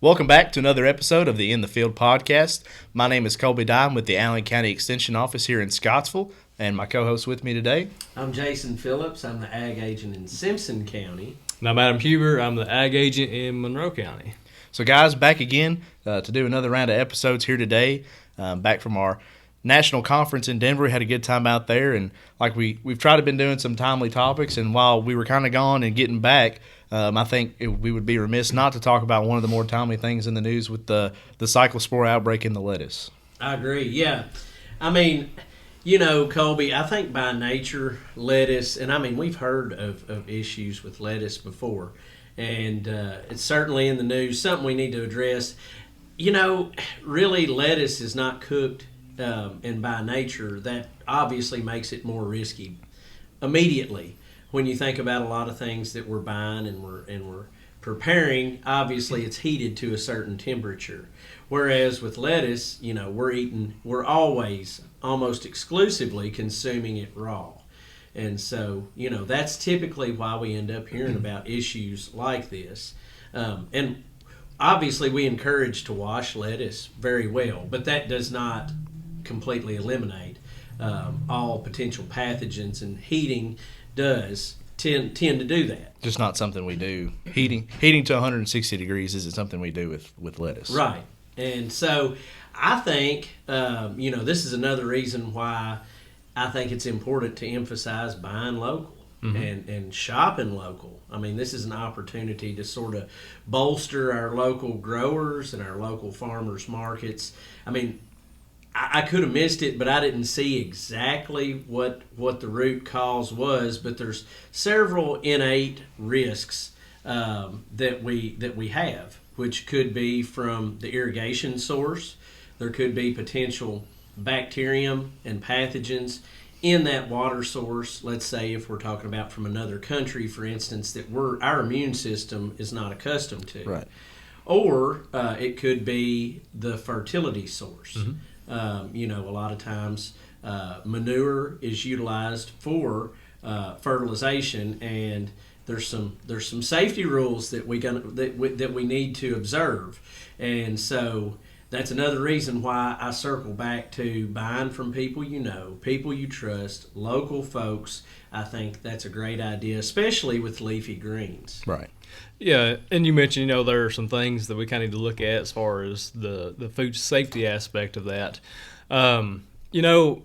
Welcome back to another episode of the In the Field podcast. My name is Colby Dime with the Allen County Extension Office here in Scottsville, and my co-host with me today. I'm Jason Phillips. I'm the Ag Agent in Simpson County. And I'm Adam Huber. I'm the Ag Agent in Monroe County. So guys, back again to do another round of episodes here today, back from our national conference in Denver. We had a good time out there, and like we've tried to been doing some timely topics, and while we were kind of gone and getting back, I think we would be remiss not to talk about one of the more timely things in the news with the Cyclospora outbreak in the lettuce. I agree, yeah. I mean, you know, Colby, I think by nature, lettuce, and I mean, we've heard of issues with lettuce before, and it's certainly in the news, something we need to address. You know, really, lettuce is not cooked, and by nature, that obviously makes it more risky immediately. When you think about a lot of things that we're buying and we're preparing, obviously it's heated to a certain temperature. Whereas with lettuce, you know, we're always almost exclusively consuming it raw. And so, you know, that's typically why we end up hearing about issues like this. And obviously we encourage to wash lettuce very well, but that does not completely eliminate all potential pathogens, and heating does tend to do that. Just not something we do. Heating to 160 degrees isn't something we do with lettuce. Right. And so I think, you know, this is another reason why I think it's important to emphasize buying local and shopping local. I mean, this is an opportunity to sort of bolster our local growers and our local farmers markets. I mean, I could have missed it, but I didn't see exactly what the root cause was. But there's several innate risks that we have, which could be from the irrigation source. There could be potential bacterium and pathogens in that water source. Let's say if we're talking about from another country, for instance, that our immune system is not accustomed to. Right. Or it could be the fertility source. You know, a lot of times manure is utilized for fertilization, and there's some safety rules that we need to observe, and so that's another reason why I circle back to buying from people you know, people you trust, local folks. I think that's a great idea, especially with leafy greens. Right. Yeah, and you mentioned, you know, there are some things that we kind of need to look at as far as the food safety aspect of that. You know,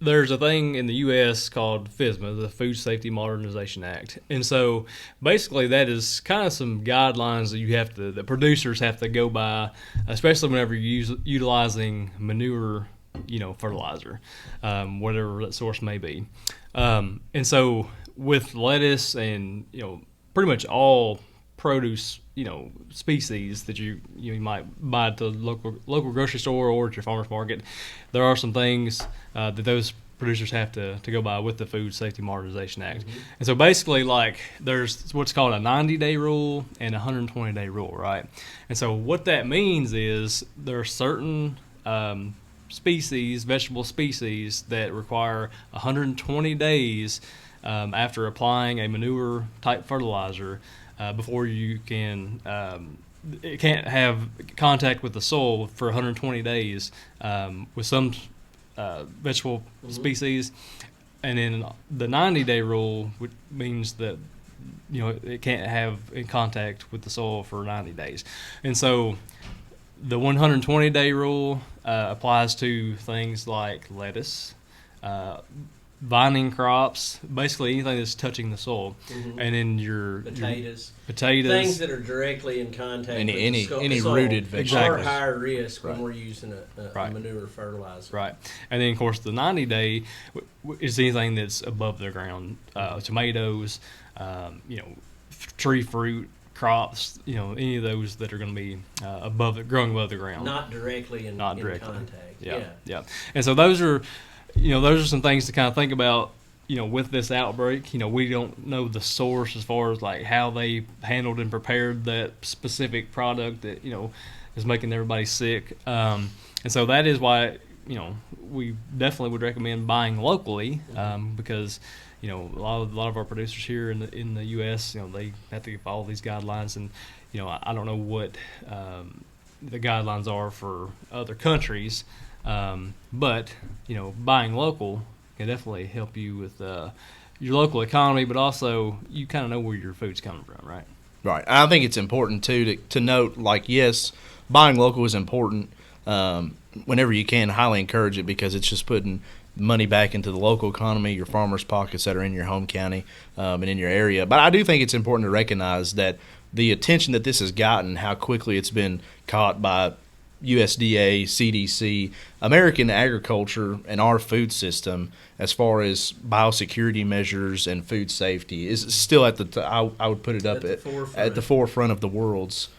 there's a thing in the U.S. called FSMA, the Food Safety Modernization Act. And so basically that is kind of some guidelines that the producers have to go by, especially whenever you're utilizing manure, you know, fertilizer, whatever that source may be. And so with lettuce and, you know, pretty much all produce, you know, species that you might buy at the local grocery store or at your farmer's market, there are some things that those producers have to go by with the Food Safety Modernization Act. And so basically, like, there's what's called a 90-day rule and a 120-day rule, right? And so what that means is there are certain vegetable species that require 120 days after applying a manure-type fertilizer before you can it can't have contact with the soil for 120 days with some vegetable species. And then the 90-day rule, which means that, you know, it can't have in contact with the soil for 90 days. And so the 120-day rule applies to things like lettuce, vining crops, basically anything that's touching the soil, and then your Potatoes, things that are directly in contact with any the soil rooted vegetables are higher risk Right. when we're using a manure fertilizer. Right. And then, of course, the 90-day is anything that's above the ground, tomatoes, you know, tree fruit, crops, you know, any of those that are going to be growing above the ground. Not directly in contact. Yeah. And so those are some things to kind of think about, you know, with this outbreak. You know, we don't know the source as far as like how they handled and prepared that specific product that, you know, is making everybody sick. And so that is why, you know, we definitely would recommend buying locally, because, you know, a lot of our producers here in the U.S., you know, they have to follow these guidelines, and I don't know what the guidelines are for other countries, but buying local can definitely help you with your local economy, but also you kind of know where your food's coming from, right? Right. I think it's important too to note, like, yes, buying local is important. Whenever you can, highly encourage it, because it's just putting money back into the local economy, your farmers' pockets that are in your home county and in your area. But I do think it's important to recognize that the attention that this has gotten, how quickly it's been caught by USDA, CDC, American agriculture, and our food system, as far as biosecurity measures and food safety, is still at I would put it up at the forefront of the world's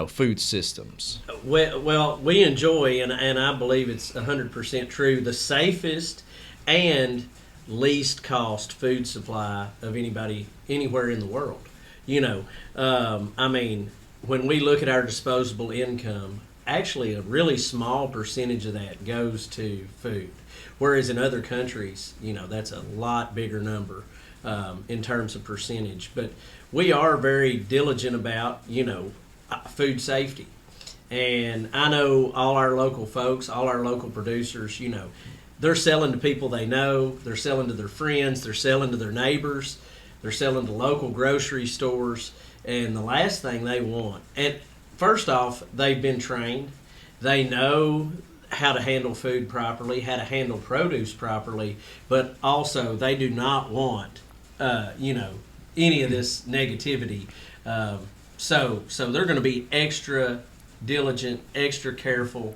food systems. Well, we enjoy, and I believe it's 100% true, the safest and least cost food supply of anybody anywhere in the world. When we look at our disposable income, actually a really small percentage of that goes to food, whereas in other countries, that's a lot bigger number in terms of percentage. But we are very diligent about food safety, and I know all our local folks, all our local producers, they're selling to people they know, they're selling to their friends, they're selling to their neighbors, they're selling to local grocery stores, and the last thing they want, and first off, they've been trained. They know how to handle food properly, how to handle produce properly, but also they do not want, any of this negativity. So they're going to be extra diligent, extra careful,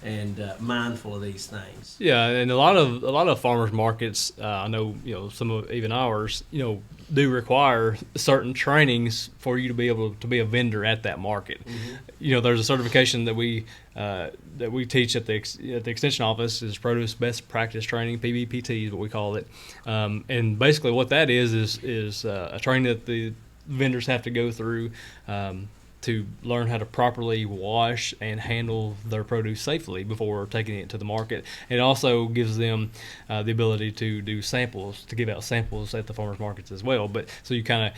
and mindful of these things. Yeah, and a lot of farmers markets, I know, some of even ours, do require certain trainings for you to be able to be a vendor at that market. Mm-hmm. There's a certification that we teach at the extension office, is produce best practice training, PBPT is what we call it, and basically what that is a training that the vendors have to go through to learn how to properly wash and handle their produce safely before taking it to the market. It also gives them the ability to do samples, to give out samples at the farmers markets as well. But so you got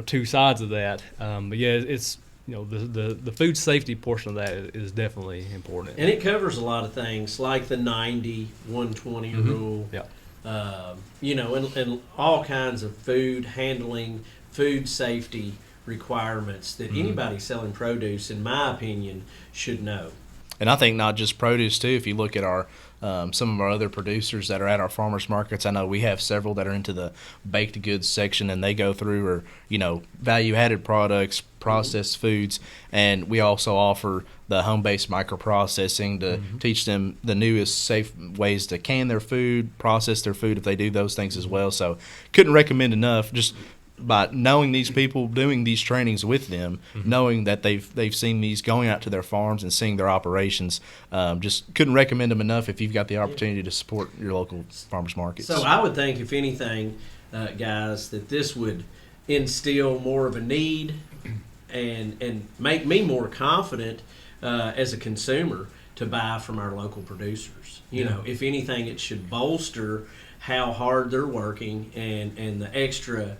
two sides of that. But yeah, it's the food safety portion of that is definitely important. And it covers a lot of things like the 90-120 mm-hmm. rule. Yeah. And all kinds of food handling, food safety requirements that anybody selling produce, in my opinion, should know. And I think not just produce too. If you look at our some of our other producers that are at our farmers markets, I know we have several that are into the baked goods section, and they go through value added products, processed foods, and we also offer the home based microprocessing to teach them the newest safe ways to can their food, process their food if they do those things as well. So couldn't recommend enough. Just by knowing these people, doing these trainings with them, knowing that they've seen these, going out to their farms and seeing their operations, just couldn't recommend them enough if you've got the opportunity to support your local farmers markets. So I would think, if anything, guys, that this would instill more of a need and make me more confident as a consumer to buy from our local producers. If anything, it should bolster how hard they're working and the extra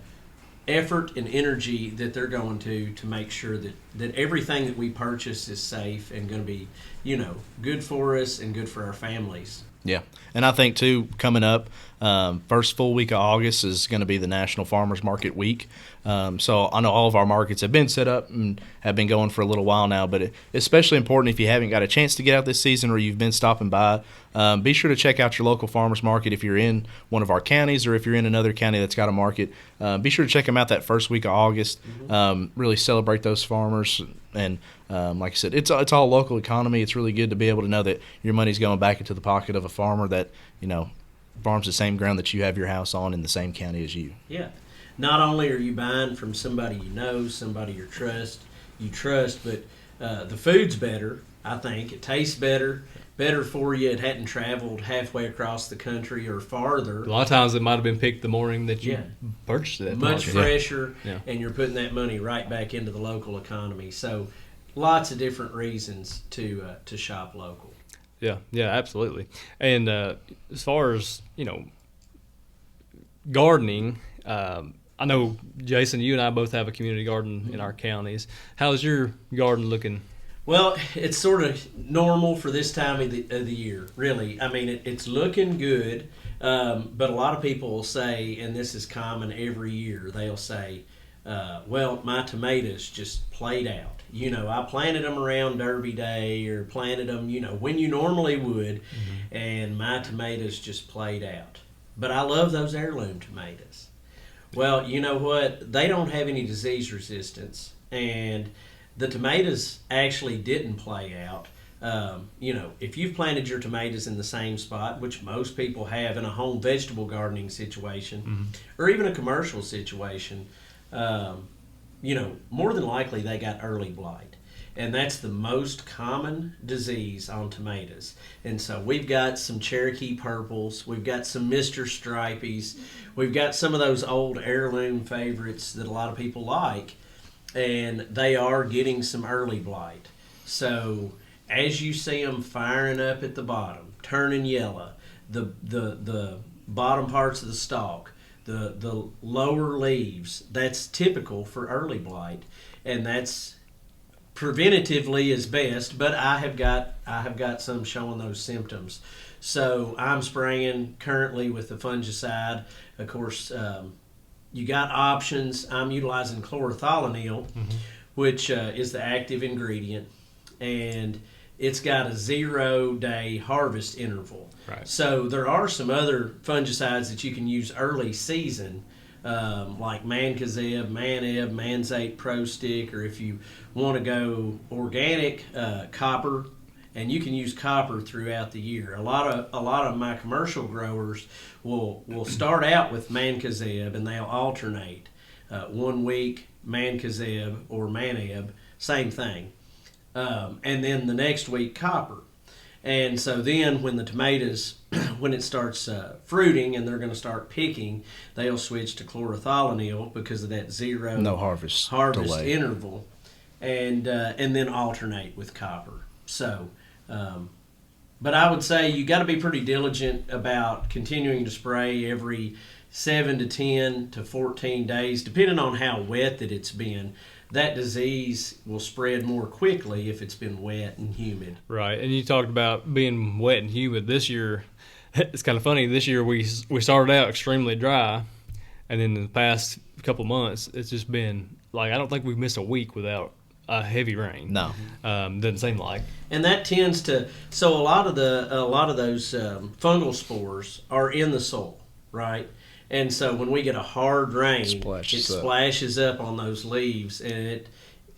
effort and energy that they're going to make sure that everything that we purchase is safe and going to be, good for us and good for our families. Yeah, and I think too, coming up, first full week of August is going to be the National Farmers Market Week. So I know all of our markets have been set up and have been going for a little while now, but it's especially important if you haven't got a chance to get out this season or you've been stopping by. Be sure to check out your local farmers market if you're in one of our counties or if you're in another county that's got a market. Be sure to check them out that first week of August. Really celebrate those farmers. And like I said, it's all local economy. It's really good to be able to know that your money's going back into the pocket of a farmer that, farms the same ground that you have your house on in the same county as you. Yeah. Not only are you buying from somebody you know, somebody you trust, but the food's better, I think. It tastes better for you. It hadn't traveled halfway across the country or farther. A lot of times it might have been picked the morning that you purchased it. Much fresher, and you're putting that money right back into the local economy. So lots of different reasons to shop local. Yeah, absolutely. And as far as, gardening, I know, Jason, you and I both have a community garden in our counties. How's your garden looking? Well, it's sort of normal for this time of the year, really. I mean, it's looking good, but a lot of people will say, and this is common every year, they'll say, well, my tomatoes just played out. You know, I planted them around Derby Day or planted them, you know, when you normally would, and my tomatoes just played out. But I love those heirloom tomatoes. Well, you know what? They don't have any disease resistance, and the tomatoes actually didn't play out. You know, if you've planted your tomatoes in the same spot, which most people have in a home vegetable gardening situation, or even a commercial situation, you know, more than likely they got early blight. And that's the most common disease on tomatoes. And so we've got some Cherokee purples, we've got some Mr. Stripies, we've got some of those old heirloom favorites that a lot of people like, and they are getting some early blight. So as you see them firing up at the bottom, turning yellow, the bottom parts of the stalk, the lower leaves, that's typical for early blight, and that's preventatively is best, but I have got some showing those symptoms. So I'm spraying currently with the fungicide. Of course, you got options. I'm utilizing chlorothalonil, which is the active ingredient, and it's got a 0-day harvest interval. Right. So there are some other fungicides that you can use early season, like Mancozeb, Maneb, Manzate Pro Stick, or if you want to go organic, copper, and you can use copper throughout the year. A lot of my commercial growers will start out with Mancozeb and they'll alternate 1 week Mancozeb or Maneb, same thing, and then the next week copper. And so then when the tomatoes, when it starts fruiting and they're going to start picking, they'll switch to chlorothalonil because of that zero harvest delay interval, and then alternate with copper. So, but I would say you got to be pretty diligent about continuing to spray every 7 to 10 to 14 days, depending on how wet that it's been. That disease will spread more quickly if it's been wet and humid. Right, and you talked about being wet and humid. This year, it's kind of funny. This year we started out extremely dry, and in the past couple months, it's just been like I don't think we've missed a week without a heavy rain. No, doesn't seem like. And that tends to a lot of those fungal spores are in the soil, right? And so when we get a hard rain, it splashes up on those leaves, and it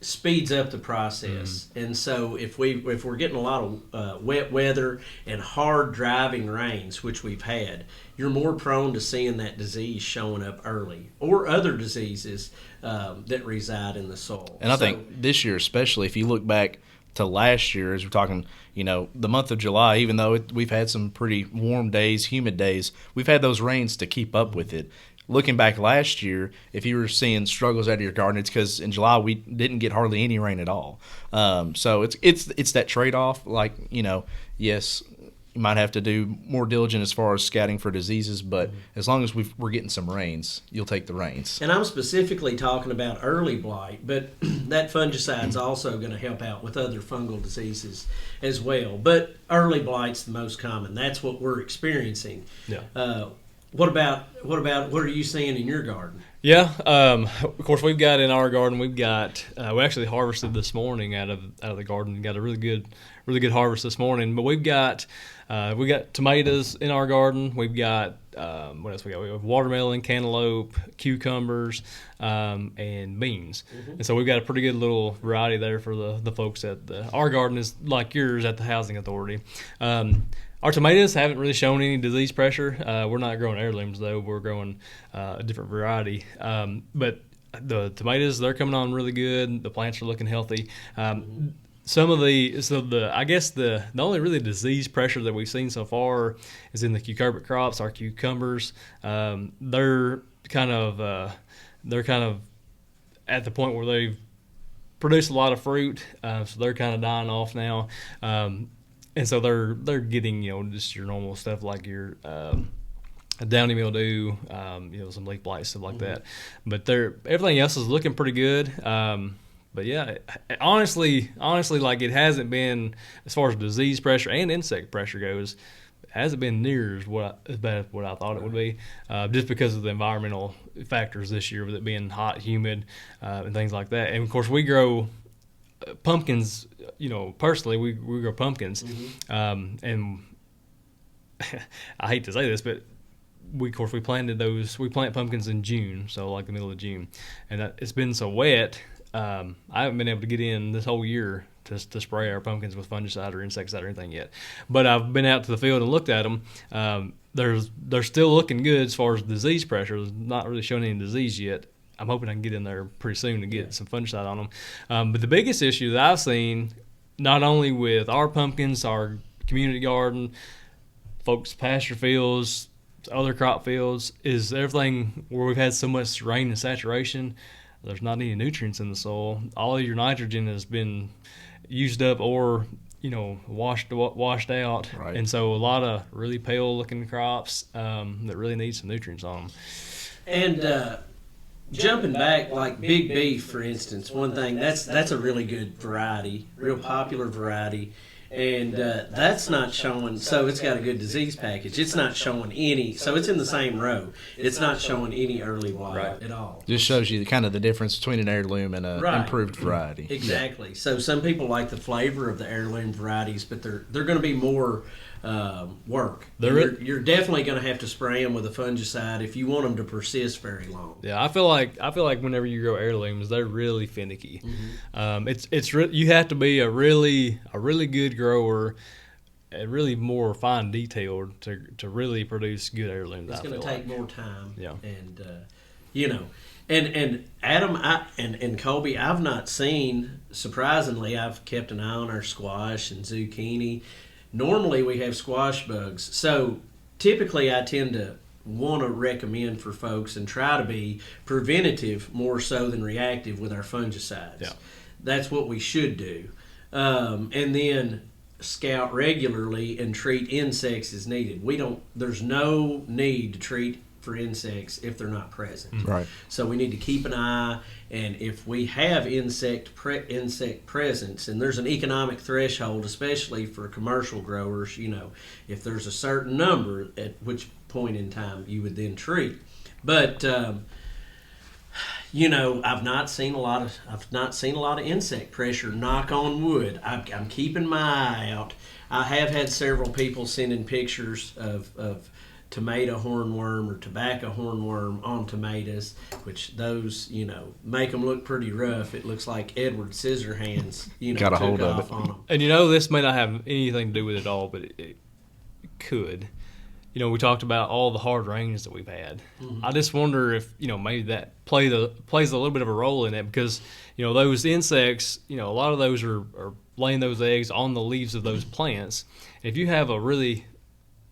speeds up the process. And so if we're getting a lot of wet weather and hard driving rains, which we've had, you're more prone to seeing that disease showing up early, or other diseases that reside in the soil. And I think this year especially, if you look back to last year, as we're talking, you know, the month of July, even though we've had some pretty warm days, humid days, we've had those rains to keep up with it. Looking back last year, if you were seeing struggles out of your garden, it's because in July we didn't get hardly any rain at all. So it's that trade-off. Like, you know, yes, you might have to do more diligent as far as scouting for diseases, but as long as we're getting some rains, you'll take the rains. And I'm specifically talking about early blight, but that fungicide's also going to help out with other fungal diseases as well. But early blight's the most common. That's what we're experiencing. Yeah. What are you seeing in your garden? Yeah, of course we've got in our garden. We've got we actually harvested this morning out of the garden. Got a really good harvest this morning. But we've got tomatoes in our garden. We've got what else we got? We have watermelon, cantaloupe, cucumbers, and beans. And so we've got a pretty good little variety there for the folks at our garden is like yours at the housing authority. Our tomatoes haven't really shown any disease pressure. We're not growing heirlooms, though. We're growing a different variety. But the tomatoes, they're coming on really good. The plants are looking healthy. Some of I guess the only really disease pressure that we've seen so far is in the cucurbit crops. Our cucumbers, they're kind of at the point where they've produced a lot of fruit, so they're kind of dying off now. And so they're getting, you know, just your normal stuff like your downy mildew, some leaf blight, stuff like that. But everything else is looking pretty good. But yeah, honestly, like it hasn't been, as far as disease pressure and insect pressure goes, it hasn't been near as bad as what I thought it would be, just because of the environmental factors this year, with it being hot, humid, and things like that. And of course, we grow pumpkins. Personally, we grow pumpkins, and I hate to say this, but we plant pumpkins in June, so like the middle of June, and it's been so wet. I haven't been able to get in this whole year to spray our pumpkins with fungicide or insecticide or anything yet. But I've been out to the field and looked at them. They're still looking good as far as disease pressure. There's not really showing any disease yet. I'm hoping I can get in there pretty soon to get some fungicide on them. But the biggest issue that I've seen, not only with our pumpkins, our community garden, folks' pasture fields, other crop fields, is everything where we've had so much rain and saturation. There's not any nutrients in the soil. All of your nitrogen has been used up or washed out, right. And so a lot of really pale looking crops that really need some nutrients on them. And jumping back, like Big Beef, for instance, one thing that's a really good variety, real popular variety. And that's not showing, so it's got a good disease package. It's not showing any, so it's in the same row. It's not showing any early wild at all. Just shows you kind of the difference between an heirloom and an improved variety. Exactly. So some people like the flavor of the heirloom varieties, but they're going to be more work. You're definitely going to have to spray them with a fungicide if you want them to persist very long. Yeah, I feel like whenever you grow heirlooms, they're really finicky. You have to be a really good grower, and really more fine detailed to really produce good heirlooms. It's going to take more time. Yeah, and and Adam and Colby, I've not seen. Surprisingly, I've kept an eye on our squash and zucchini. Normally we have squash bugs, so typically I tend to want to recommend for folks and try to be preventative more so than reactive with our fungicides. Yeah. That's what we should do. And then scout regularly and treat insects as needed. There's no need to treat for insects if they're not present. Right. So we need to keep an eye, and if we have insect presence, and there's an economic threshold, especially for commercial growers, if there's a certain number, at which point in time you would then treat. But I've not seen a lot of insect pressure. Knock on wood. I'm keeping my eye out. I have had several people sending pictures of tomato hornworm or tobacco hornworm on tomatoes, which those, make them look pretty rough. It looks like Edward Scissorhands, got a took hold of off it. on them. And this may not have anything to do with it all, but it could. We talked about all the hard rains that we've had. Mm-hmm. I just wonder if, maybe that plays a little bit of a role in it, because, those insects, a lot of those are laying those eggs on the leaves of those plants. If you have a really,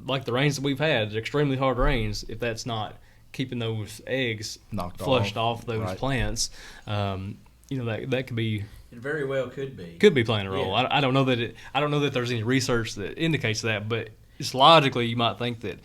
like the rains that we've had, extremely hard rains, if that's not keeping those eggs flushed off those plants, that could be. It very well could be playing a role. Yeah. I don't know that there's any research that indicates that, but it's logically you might think that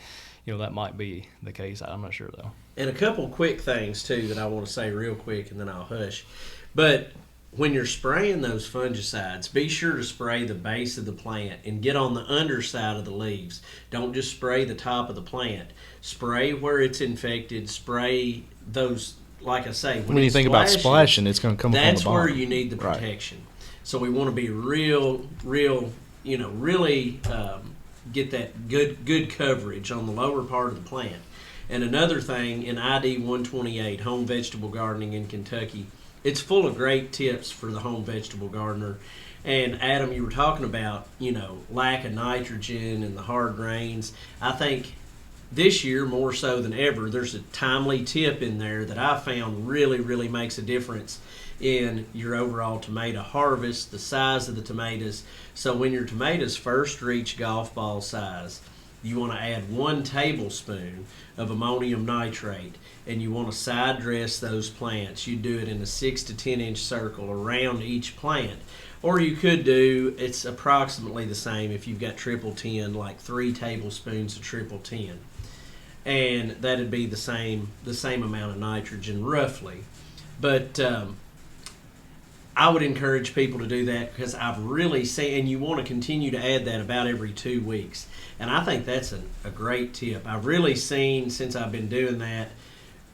that might be the case. I'm not sure though. And a couple quick things too that I want to say real quick, and then I'll hush. But when you're spraying those fungicides, be sure to spray the base of the plant and get on the underside of the leaves. Don't just spray the top of the plant. Spray where it's infected. Spray those, like I say, when you think about splashing, it's going to come from the bottom. That's where you need the protection. Right. So we want to be really get that good coverage on the lower part of the plant. And another thing, in ID 128, Home Vegetable Gardening in Kentucky, it's full of great tips for the home vegetable gardener. And Adam, you were talking about, lack of nitrogen and the hard rains. I think this year, more so than ever, there's a timely tip in there that I found really makes a difference in your overall tomato harvest, the size of the tomatoes. So when your tomatoes first reach golf ball size, you want to add 1 tablespoon of ammonium nitrate, and you want to side dress those plants. You do it in a 6 to 10 inch circle around each plant. Or you could do, it's approximately the same if you've got triple 10, like 3 tablespoons of triple 10. and that'd be the same amount of nitrogen roughly. But I would encourage people to do that because I've really seen, and you want to continue to add that about every 2 weeks. And I think that's a great tip. I've really seen, since I've been doing that,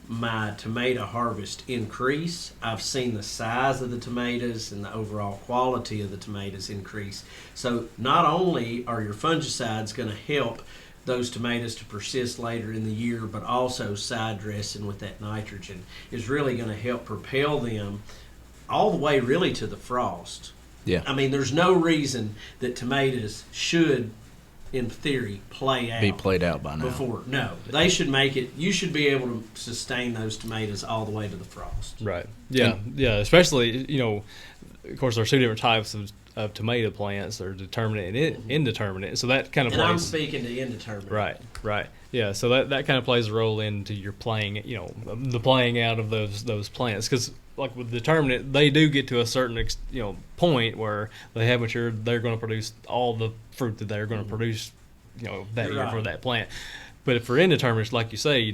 my tomato harvest increase. I've seen the size of the tomatoes and the overall quality of the tomatoes increase. So not only are your fungicides going to help those tomatoes to persist later in the year, but also side dressing with that nitrogen is really going to help propel them all the way really to the frost. Yeah. I mean, there's no reason that tomatoes should, in theory, be played out by now. Before. No. They should make it, you should be able to sustain those tomatoes all the way to the frost. Right. Yeah. Yeah. Especially, of course, there's two different types of tomato plants. They're determinate and indeterminate. So that kind of plays. And I'm speaking to indeterminate. Right. Yeah. So that kind of plays a role into your playing, the playing out of those plants. Because like with determinate, they do get to a certain point where they have matured. They're going to produce all the fruit that they're going to produce, that year for that plant. But for indeterminates, like you say,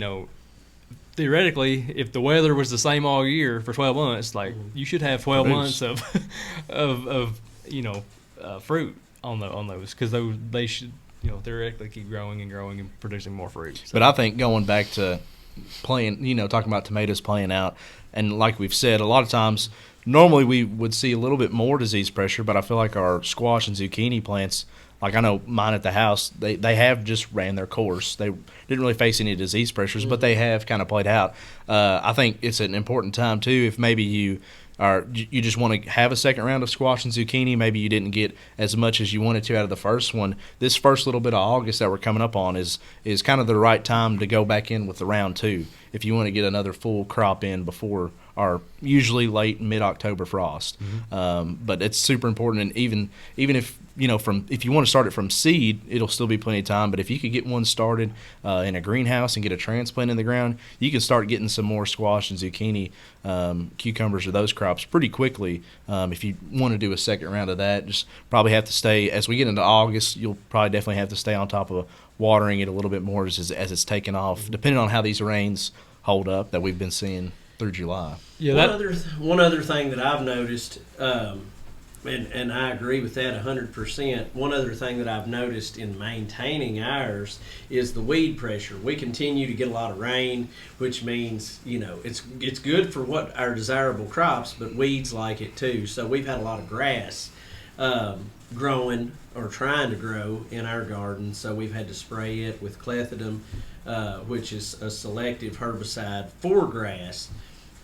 theoretically, if the weather was the same all year for 12 months, you should have 12 months of fruit on those, because they should theoretically keep growing and producing more fruit. So. But I think going back to talking about tomatoes playing out, and like we've said, a lot of times normally we would see a little bit more disease pressure, but I feel like our squash and zucchini plants, like I know mine at the house, they have just ran their course. They didn't really face any disease pressures, but they have kind of played out. I think it's an important time too, if maybe you just want to have a second round of squash and zucchini, maybe you didn't get as much as you wanted to out of the first one. This first little bit of August that we're coming up on is kind of the right time to go back in with the round two if you want to get another full crop in before our usually late mid-October frost. But it's super important, and even if if you want to start it from seed, it'll still be plenty of time. But if you could get one started in a greenhouse and get a transplant in the ground, you can start getting some more squash and zucchini, cucumbers, or those crops pretty quickly. If you want to do a second round of that, just probably have to stay, as we get into August, you'll probably definitely have to stay on top of watering it a little bit more as it's taken off, depending on how these rains hold up that we've been seeing through July. Yeah, one other thing that I've noticed, and I agree with that 100%. One other thing that I've noticed in maintaining ours is the weed pressure. We continue to get a lot of rain, which means it's good for what our desirable crops, but weeds like it too. So we've had a lot of grass growing or trying to grow in our garden. So we've had to spray it with clethodim, which is a selective herbicide for grass.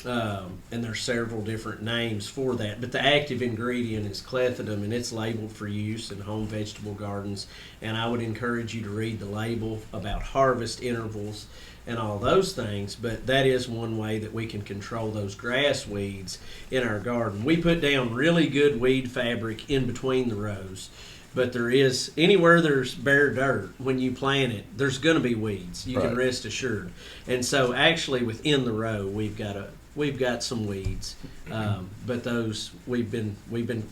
And there's several different names for that, but the active ingredient is clethodim, and it's labeled for use in home vegetable gardens. And I would encourage you to read the label about harvest intervals and all those things. But that is one way that we can control those grass weeds in our garden. We put down really good weed fabric in between the rows, but there is, anywhere there's bare dirt, when you plant it, there's going to be weeds. You can rest assured. And so actually within the row, we've got some weeds, but those we've been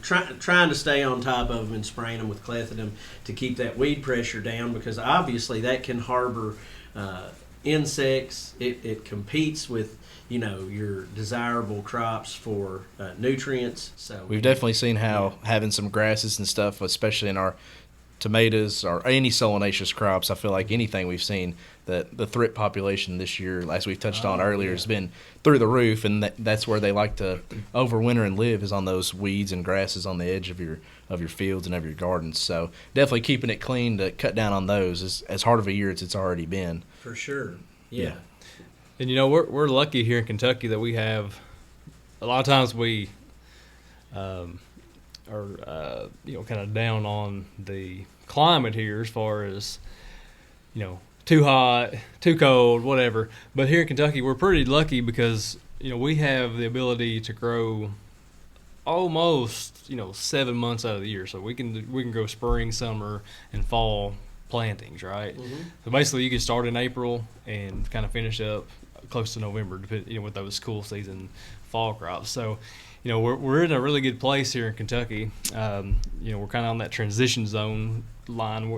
trying to stay on top of them and spraying them with clethodim to keep that weed pressure down, because obviously that can harbor insects. It competes with your desirable crops for nutrients. So we've definitely seen how having some grasses and stuff, especially in our tomatoes or any solanaceous crops, I feel like anything we've seen, that the thrips population this year, as we've touched on earlier, has been through the roof, and that's where they like to overwinter and live, is on those weeds and grasses on the edge of your fields and of your gardens. So definitely keeping it clean to cut down on those is as hard of a year as it's already been. For sure. Yeah. And we're lucky here in Kentucky that we have, a lot of times we are kind of down on the climate here as far as too hot, too cold, whatever. But here in Kentucky, we're pretty lucky because we have the ability to grow almost 7 months out of the year. So we can go spring, summer, and fall plantings, right? So basically, you can start in April and kind of finish up close to November, with those cool season fall crops. So we're in a really good place here in Kentucky. We're kind of on that transition zone line,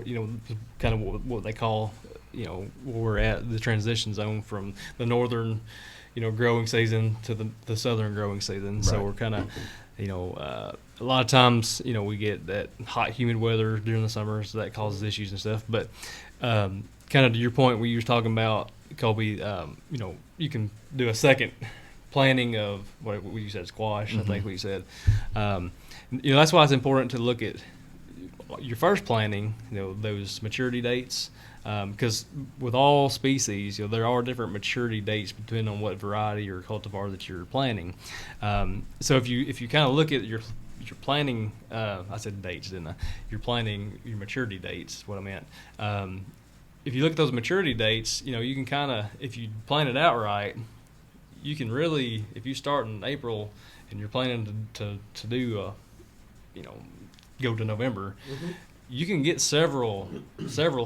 kind of what they call where we're at the transition zone from the northern, growing season to the southern growing season. So we're kind of, a lot of times, we get that hot, humid weather during the summer, so that causes issues and stuff. But kind of to your point where you were talking about, Colby, you can do a second planting of what you said, squash, I think what you said. That's why it's important to look at your first planting, those maturity dates, because with all species, there are different maturity dates depending on what variety or cultivar that you're planting. So if you kind of look at your planting, I said dates, didn't I? You're planting your maturity dates, is what I meant. If you look at those maturity dates, you can kind of, if you plan it out right, you can really, if you start in April and you're planning to do, go to November, you can get several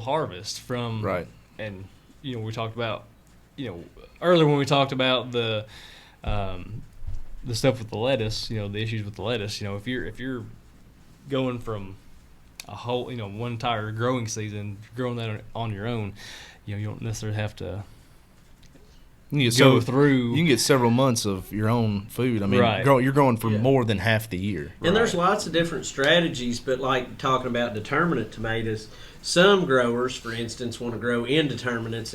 harvests from. Right. And we talked about, earlier when we talked about the stuff with the lettuce, the issues with the lettuce. If you're going from a whole, one entire growing season, growing that on your own, you don't necessarily have to. You can get several months of your own food. I mean, you're growing for more than half the year. And there's lots of different strategies, but like talking about determinate tomatoes, some growers, for instance, want to grow indeterminates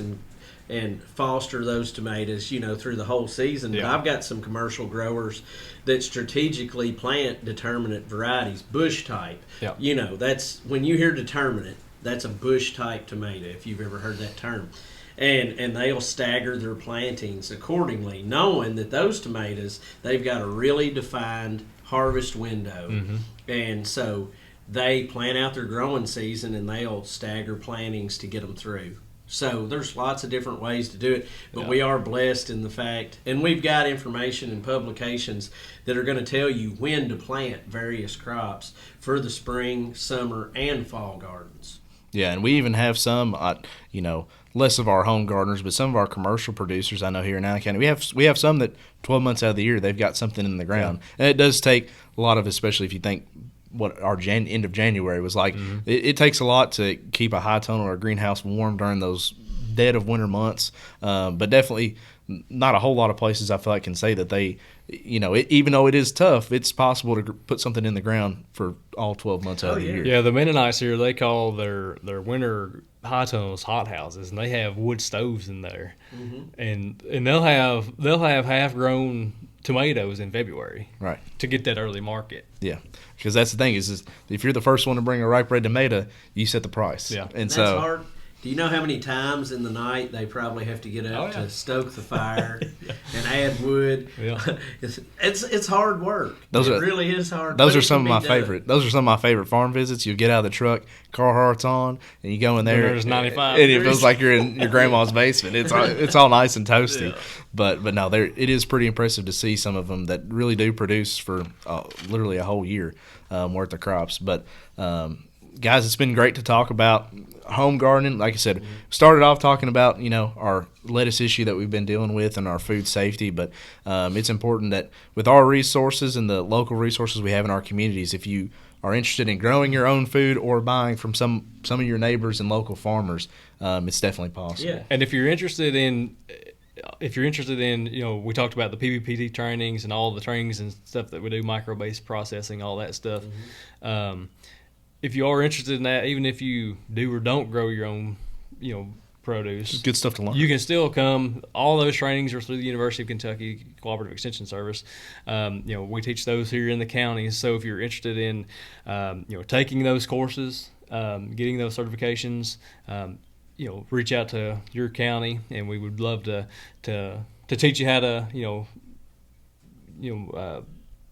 and foster those tomatoes, through the whole season. Yeah. But I've got some commercial growers that strategically plant determinate varieties, bush type. Yeah. That's when you hear determinate, that's a bush type tomato, if you've ever heard that term. And they'll stagger their plantings accordingly, knowing that those tomatoes, they've got a really defined harvest window. And so they plan out their growing season and they'll stagger plantings to get them through. So there's lots of different ways to do it, but we are blessed in the fact, and we've got information and publications that are going to tell you when to plant various crops for the spring, summer, and fall gardens. Yeah, and we even have some, less of our home gardeners, but some of our commercial producers I know here in Allen County. We have some that 12 months out of the year they've got something in the ground, and it does take a lot of, especially if you think what our end of January was like. It takes a lot to keep a high tunnel or a greenhouse warm during those dead of winter months, but definitely not a whole lot of places I feel like can say that they, even though it is tough, it's possible to put something in the ground for all 12 months out of the year. Yeah, the Mennonites here, they call their winter high tunnels hot houses, and they have wood stoves in there, and they'll have half grown tomatoes in February, right, to get that early market. Yeah, because that's the thing is if you're the first one to bring a ripe red tomato, you set the price. Yeah, and so that's hard. Do you know how many times in the night they probably have to get up to stoke the fire and add wood? Yeah. It's hard work. It really is hard. Those are some of my favorite. Those are some of my favorite farm visits. You get out of the truck, Carhartt's on, and you go in there. There's 95, and it feels like you're in your grandma's basement. It's all nice and toasty. Yeah. But no, it is pretty impressive to see some of them that really do produce for literally a whole year worth of crops. But guys, it's been great to talk about home gardening. Like I said, started off talking about our lettuce issue that we've been dealing with and our food safety, but it's important that with our resources and the local resources we have in our communities, if you are interested in growing your own food or buying from some of your neighbors and local farmers, it's definitely possible. Yeah. And if you're interested in we talked about the PBPT trainings and all the trainings and stuff that we do, micro-based processing, all that stuff. If you are interested in that, even if you do or don't grow your own, produce, it's good stuff to learn. You can still come. All those trainings are through the University of Kentucky Cooperative Extension Service. We teach those here in the county. So if you're interested in, taking those courses, getting those certifications, reach out to your county, and we would love to teach you how to,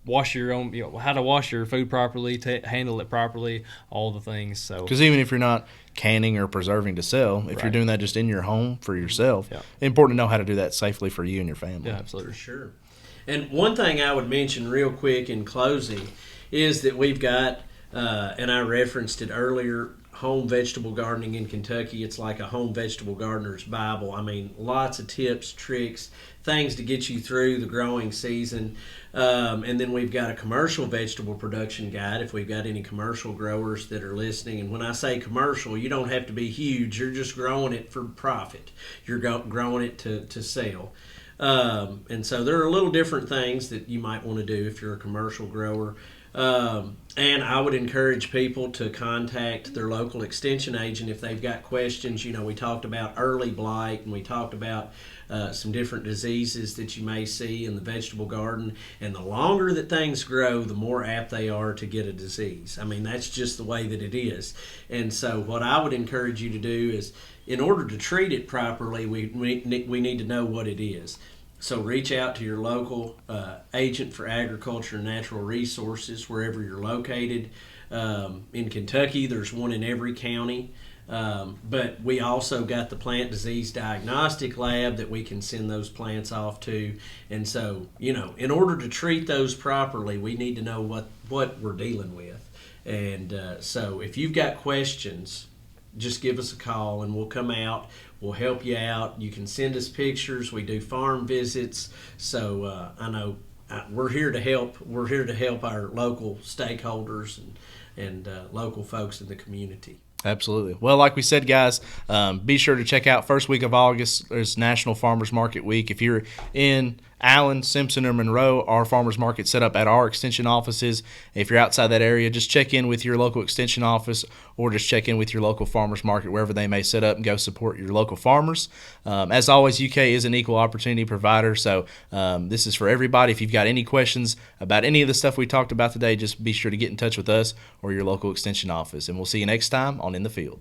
wash your own, how to wash your food properly, handle it properly, all the things. So, because even if you're not canning or preserving to sell, if you're doing that just in your home for yourself, it's important to know how to do that safely for you and your family. Yeah, absolutely. For sure. And one thing I would mention real quick in closing is that we've got, and I referenced it earlier, home vegetable gardening in Kentucky. It's like a home vegetable gardener's Bible. I mean, lots of tips, tricks, things to get you through the growing season. And then we've got a commercial vegetable production guide if we've got any commercial growers that are listening. And when I say commercial, you don't have to be huge. You're just growing it for profit. You're growing it to sell. And so there are little different things that you might want to do if you're a commercial grower. And I would encourage people to contact their local extension agent if they've got questions. You know, we talked about early blight, and we talked about some different diseases that you may see in the vegetable garden. And the longer that things grow, the more apt they are to get a disease. I mean, that's just the way that it is. And so what I would encourage you to do is, in order to treat it properly, we need to know what it is. So reach out to your local agent for agriculture and natural resources wherever you're located. In Kentucky, there's one in every county. But we also got the plant disease diagnostic lab that we can send those plants off to. And so, you know, in order to treat those properly, we need to know what we're dealing with. And so if you've got questions, just give us a call and we'll come out. We'll help you out. You can send us pictures. We do farm visits. So I know we're here to help. We're here to help our local stakeholders and local folks in the community. Absolutely. Well, like we said, guys, be sure to check out first week of August. There's National Farmers Market Week. If you're in Allen, Simpson, or Monroe, our farmers market set up at our extension offices. If you're outside that area, just check in with your local extension office or just check in with your local farmers market, wherever they may set up, and go support your local farmers. As always, UK is an equal opportunity provider, so this is for everybody. If you've got any questions about any of the stuff we talked about today, just be sure to get in touch with us or your local extension office, and we'll see you next time on In the Field.